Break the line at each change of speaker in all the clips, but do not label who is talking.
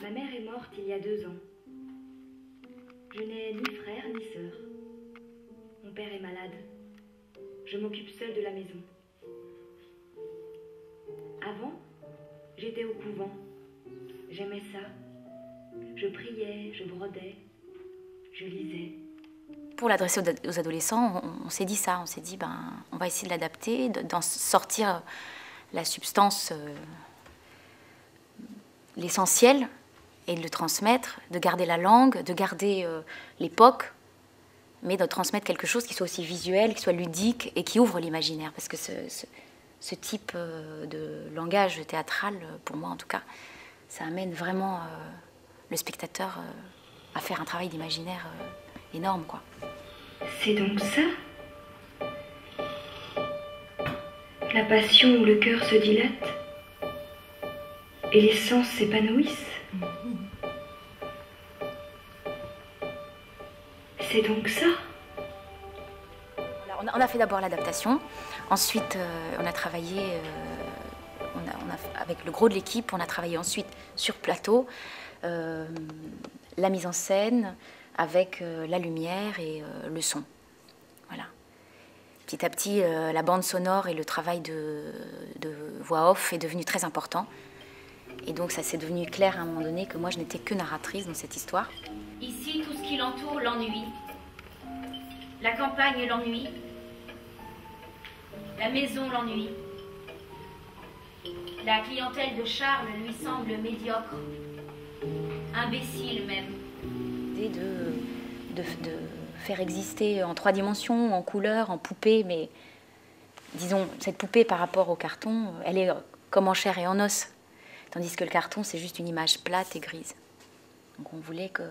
Ma mère est morte il y a 2 ans. Je n'ai ni frère ni sœur. Mon père est malade. Je m'occupe seule de la maison. Avant, j'étais au couvent. J'aimais ça. Je priais, je brodais, je lisais.
Pour l'adresser aux adolescents, on s'est dit ça. On s'est dit, on va essayer de l'adapter, d'en sortir la substance, l'essentiel, et de le transmettre, de garder la langue, de garder l'époque, mais de transmettre quelque chose qui soit aussi visuel, qui soit ludique et qui ouvre l'imaginaire. Parce que ce type de langage théâtral, pour moi en tout cas, ça amène vraiment le spectateur à faire un travail d'imaginaire énorme, quoi.
C'est donc ça? La passion où le cœur se dilate et les sens s'épanouissent? C'est donc ça?
On a fait d'abord l'adaptation, ensuite on a travaillé, avec le gros de l'équipe, on a travaillé ensuite sur plateau, la mise en scène, avec la lumière et le son. Voilà. Petit à petit, la bande sonore et le travail de voix off est devenu très important. Et donc ça s'est devenu clair à un moment donné que moi je n'étais que narratrice dans cette histoire.
Ici, tout ce qui l'entoure l'ennuie. La campagne l'ennuie. La maison l'ennuie. La clientèle de Charles lui semble médiocre. Imbécile même.
De faire exister en 3 dimensions, en couleurs, en poupée, mais disons, cette poupée par rapport au carton, elle est comme en chair et en os. Tandis que le carton, c'est juste une image plate et grise. Donc on voulait que...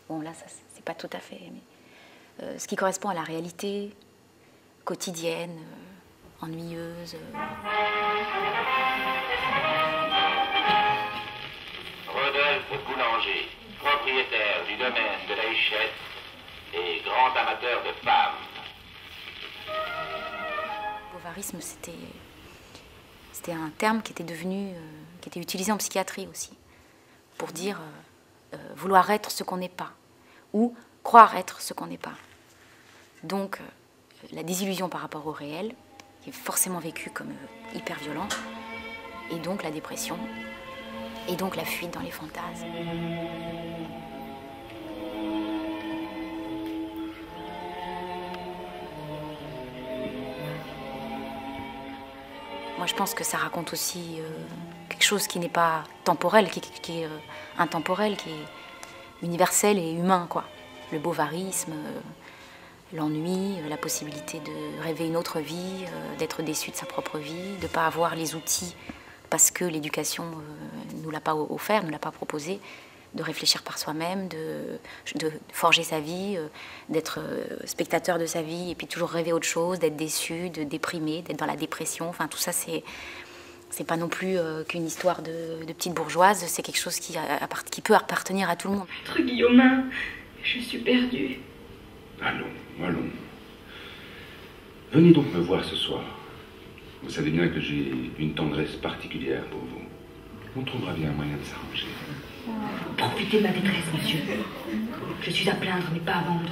Bon, là, ça, c'est pas tout à fait... Mais, ce qui correspond à la réalité quotidienne, ennuyeuse.
Rodolphe Boulanger, propriétaire du domaine de la Huchette et grand amateur de femmes.
Bovarisme, c'était un terme qui était devenu, qui était utilisé en psychiatrie aussi, pour dire vouloir être ce qu'on n'est pas, ou croire être ce qu'on n'est pas. Donc, la désillusion par rapport au réel, qui est forcément vécue comme hyper violent, et donc la dépression, et donc la fuite dans les fantasmes. Moi, je pense que ça raconte aussi quelque chose qui n'est pas temporel, qui est intemporel, qui est universel et humain, quoi. Le bovarisme, l'ennui, la possibilité de rêver une autre vie, d'être déçu de sa propre vie, de ne pas avoir les outils parce que l'éducation ne nous l'a pas offert, ne nous l'a pas proposé, de réfléchir par soi-même, de forger sa vie, d'être spectateur de sa vie et puis toujours rêver autre chose, d'être déçu, de déprimer, d'être dans la dépression. Enfin, tout ça, c'est pas non plus qu'une histoire de petite bourgeoise, c'est quelque chose qui peut appartenir à tout le monde.
Maître Guillaumin, je suis perdue.
Allons, allons. Venez donc me voir ce soir. Vous savez bien que j'ai une tendresse particulière pour vous. On trouvera bien un moyen de s'arranger.
Profitez de ma détresse, monsieur. Je suis à plaindre, mais pas à vendre.